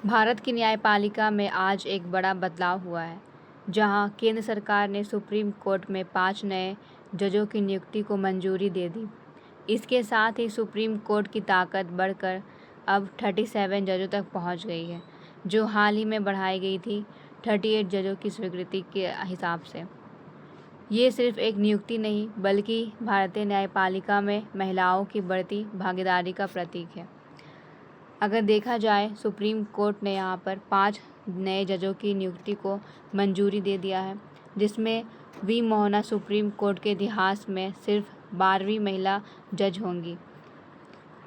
भारत की न्यायपालिका में आज एक बड़ा बदलाव हुआ है, जहां केंद्र सरकार ने सुप्रीम कोर्ट में 5 नए जजों की नियुक्ति को मंजूरी दे दी। इसके साथ ही सुप्रीम कोर्ट की ताकत बढ़कर अब 37 जजों तक पहुंच गई है, जो हाल ही में बढ़ाई गई थी 38 जजों की स्वीकृति के हिसाब से। ये सिर्फ एक नियुक्ति नहीं, बल्कि भारतीय न्यायपालिका में महिलाओं की बढ़ती भागीदारी का प्रतीक है। अगर देखा जाए, सुप्रीम कोर्ट ने यहाँ पर 5 नए जजों की नियुक्ति को मंजूरी दे दिया है, जिसमें वी मोहना सुप्रीम कोर्ट के इतिहास में सिर्फ 12वीं महिला जज होंगी।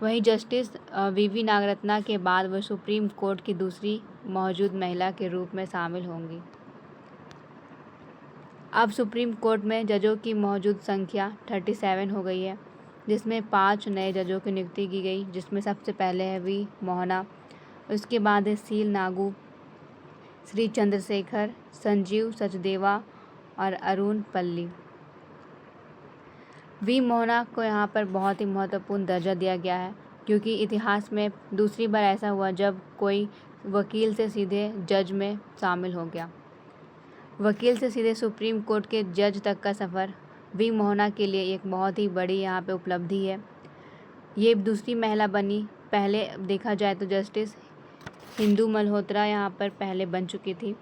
वहीं जस्टिस वी नागरत्ना के बाद वह सुप्रीम कोर्ट की दूसरी मौजूद महिला के रूप में शामिल होंगी। अब सुप्रीम कोर्ट में जजों की मौजूद संख्या 37 हो गई है, जिसमें 5 नए जजों की नियुक्ति की गई, जिसमें सबसे पहले है वी मोहना, उसके बाद है सील नागू, श्री चंद्रशेखर, संजीव सचदेवा और अरुण पल्ली। वी मोहना को यहाँ पर बहुत ही महत्वपूर्ण दर्जा दिया गया है, क्योंकि इतिहास में दूसरी बार ऐसा हुआ जब कोई वकील से सीधे जज में शामिल हो गया। वकील से सीधे सुप्रीम कोर्ट के जज तक का सफ़र वी मोहना के लिए एक बहुत ही बड़ी यहाँ पे उपलब्धि है। ये दूसरी महिला बनी। पहले देखा जाए तो जस्टिस हिंदू मल्होत्रा यहाँ पर पहले बन चुकी थी।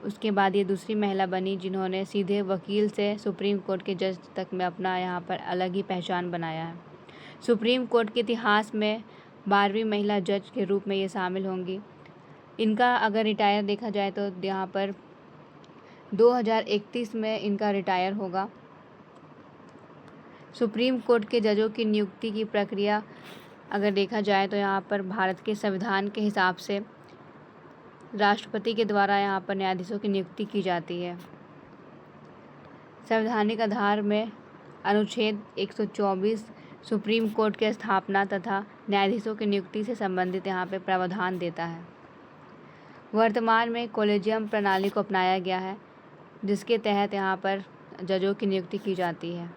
उसके बाद ये दूसरी महिला बनी जिन्होंने सीधे वकील से सुप्रीम कोर्ट के जज तक में अपना यहाँ पर अलग ही पहचान बनाया है। सुप्रीम कोर्ट के इतिहास में 12वीं महिला जज के रूप में ये शामिल होंगी। इनका अगर रिटायर देखा जाए तो यहाँ पर 2031 में इनका रिटायर होगा। सुप्रीम कोर्ट के जजों की नियुक्ति की प्रक्रिया अगर देखा जाए तो यहाँ पर भारत के संविधान के हिसाब से राष्ट्रपति के द्वारा यहाँ पर न्यायाधीशों की नियुक्ति की जाती है। संवैधानिक आधार में अनुच्छेद 124 सुप्रीम कोर्ट के स्थापना तथा न्यायाधीशों की नियुक्ति से संबंधित यहाँ पर प्रावधान देता है। वर्तमान में कॉलेजियम प्रणाली को अपनाया गया है, जिसके तहत यहाँ पर जजों की नियुक्ति की जाती है।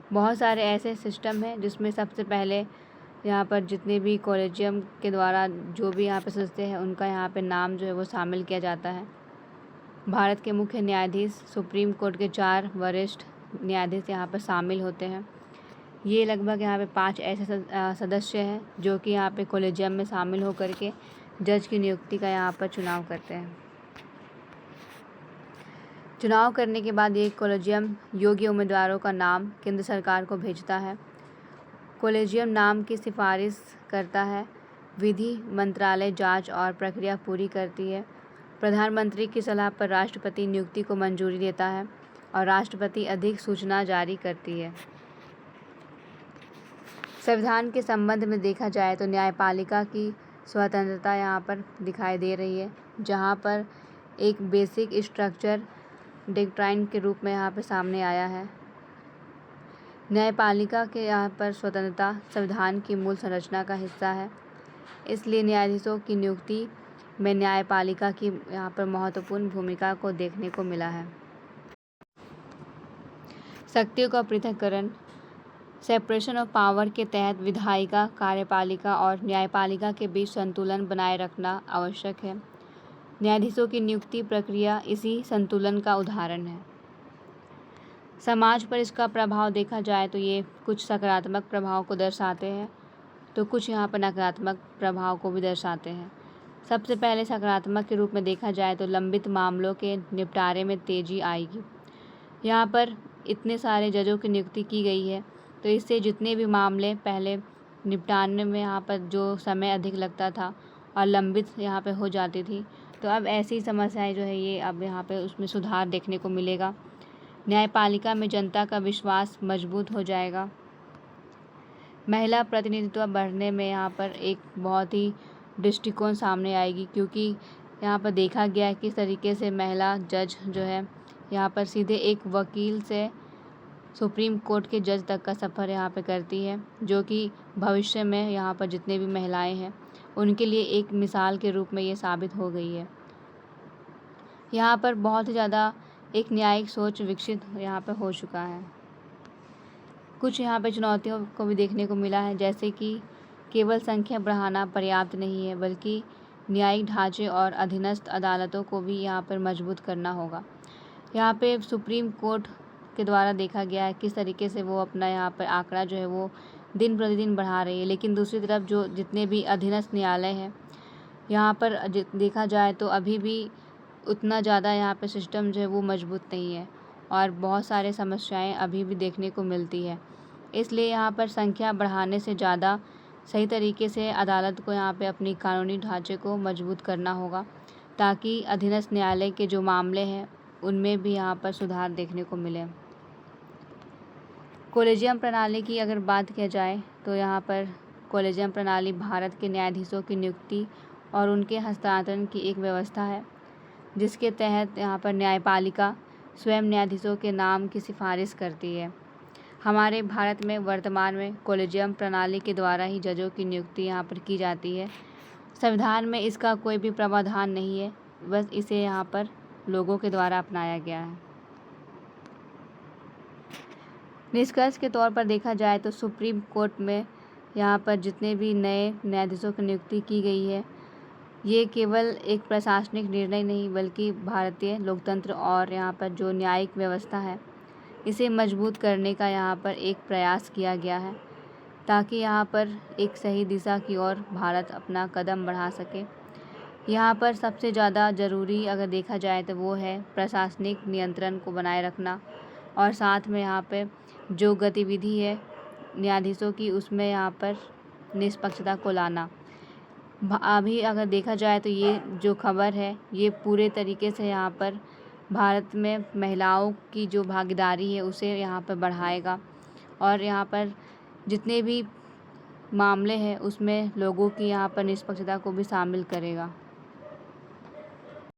बहुत सारे ऐसे सिस्टम हैं जिसमें सबसे पहले यहाँ पर जितने भी कॉलेजियम के द्वारा जो भी यहाँ पर सदस्य हैं उनका यहाँ पे नाम जो है वो शामिल किया जाता है। भारत के मुख्य न्यायाधीश, सुप्रीम कोर्ट के 4 वरिष्ठ न्यायाधीश यहाँ पर शामिल होते हैं। ये लगभग यहाँ पे 5 ऐसे सदस्य हैं जो कि यहाँ पे कॉलेजियम में शामिल होकर के जज की नियुक्ति का यहाँ पर चुनाव करते हैं। चुनाव करने के बाद ये कॉलेजियम योग्य उम्मीदवारों का नाम केंद्र सरकार को भेजता है। कॉलेजियम नाम की सिफारिश करता है, विधि मंत्रालय जांच और प्रक्रिया पूरी करती है। प्रधानमंत्री की सलाह पर राष्ट्रपति नियुक्ति को मंजूरी देता है और राष्ट्रपति अधिक सूचना जारी करती है। संविधान के संबंध में देखा जाए तो न्यायपालिका की स्वतंत्रता यहाँ पर दिखाई दे रही है, जहाँ पर एक बेसिक स्ट्रक्चर डॉक्ट्राइन के रूप में यहाँ पर सामने आया है। न्यायपालिका के यहाँ पर स्वतंत्रता संविधान की मूल संरचना का हिस्सा है, इसलिए न्यायाधीशों की नियुक्ति में न्यायपालिका की यहाँ पर महत्वपूर्ण भूमिका को देखने को मिला है। शक्तियों का पृथक्करण, सेपरेशन ऑफ पावर के तहत विधायिका, कार्यपालिका और न्यायपालिका के बीच संतुलन बनाए रखना आवश्यक है। न्यायाधीशों की नियुक्ति प्रक्रिया इसी संतुलन का उदाहरण है। समाज पर इसका प्रभाव देखा जाए तो ये कुछ सकारात्मक प्रभाव को दर्शाते हैं, तो कुछ यहाँ पर नकारात्मक प्रभाव को भी दर्शाते हैं। सबसे पहले सकारात्मक के रूप में देखा जाए तो लंबित मामलों के निपटारे में तेज़ी आएगी। यहाँ पर इतने सारे जजों की नियुक्ति की गई है, तो इससे जितने भी मामले पहले निपटाने में यहाँ पर जो समय अधिक लगता था और लंबित यहाँ पे हो जाती थी, तो अब ऐसी समस्याएं जो है ये अब यहाँ पे उसमें सुधार देखने को मिलेगा। न्यायपालिका में जनता का विश्वास मजबूत हो जाएगा। महिला प्रतिनिधित्व बढ़ने में यहाँ पर एक बहुत ही दृष्टिकोण सामने आएगी, क्योंकि यहाँ पर देखा गया है किस तरीके से महिला जज जो है यहाँ पर सीधे एक वकील से सुप्रीम कोर्ट के जज तक का सफ़र यहाँ पे करती है, जो कि भविष्य में यहाँ पर जितने भी महिलाएं हैं उनके लिए एक मिसाल के रूप में ये साबित हो गई है। यहाँ पर बहुत ज़्यादा एक न्यायिक सोच विकसित यहाँ पर हो चुका है। कुछ यहाँ पे चुनौतियों को भी देखने को मिला है, जैसे कि केवल संख्या बढ़ाना पर्याप्त नहीं है, बल्कि न्यायिक ढांचे और अधीनस्थ अदालतों को भी यहाँ पर मजबूत करना होगा। यहाँ पे सुप्रीम कोर्ट के द्वारा देखा गया है किस तरीके से वो अपना यहाँ पर आंकड़ा जो है वो दिन प्रतिदिन बढ़ा रही है, लेकिन दूसरी तरफ जो जितने भी अधीनस्थ न्यायालय हैं यहाँ पर देखा जाए तो अभी भी उतना ज़्यादा यहाँ पे सिस्टम जो है वो मजबूत नहीं है और बहुत सारे समस्याएं अभी भी देखने को मिलती है। इसलिए यहाँ पर संख्या बढ़ाने से ज़्यादा सही तरीके से अदालत को यहाँ पे अपनी कानूनी ढांचे को मजबूत करना होगा, ताकि अधीनस्थ न्यायालय के जो मामले हैं उनमें भी यहाँ पर सुधार देखने को मिले। कॉलेजियम प्रणाली की अगर बात किया जाए तो यहाँ पर कॉलेजियम प्रणाली भारत के न्यायाधीशों की नियुक्ति और उनके हस्तांतरण की एक व्यवस्था है, जिसके तहत यहाँ पर न्यायपालिका स्वयं न्यायाधीशों के नाम की सिफारिश करती है। हमारे भारत में वर्तमान में कॉलेजियम प्रणाली के द्वारा ही जजों की नियुक्ति यहाँ पर की जाती है। संविधान में इसका कोई भी प्रावधान नहीं है, बस इसे यहाँ पर लोगों के द्वारा अपनाया गया है। निष्कर्ष के तौर पर देखा जाए तो सुप्रीम कोर्ट में यहाँ पर जितने भी नए न्यायाधीशों की नियुक्ति की गई है, ये केवल एक प्रशासनिक निर्णय नहीं बल्कि भारतीय लोकतंत्र और यहाँ पर जो न्यायिक व्यवस्था है इसे मजबूत करने का यहाँ पर एक प्रयास किया गया है, ताकि यहाँ पर एक सही दिशा की ओर भारत अपना कदम बढ़ा सके। यहाँ पर सबसे ज़्यादा ज़रूरी अगर देखा जाए तो वो है प्रशासनिक नियंत्रण को बनाए रखना और साथ में यहाँ पे जो गतिविधि है न्यायाधीशों की उसमें यहाँ पर निष्पक्षता को लाना। अभी अगर देखा जाए तो ये जो खबर है ये पूरे तरीके से यहाँ पर भारत में महिलाओं की जो भागीदारी है उसे यहाँ पर बढ़ाएगा और यहाँ पर जितने भी मामले हैं उसमें लोगों की यहाँ पर निष्पक्षता को भी शामिल करेगा।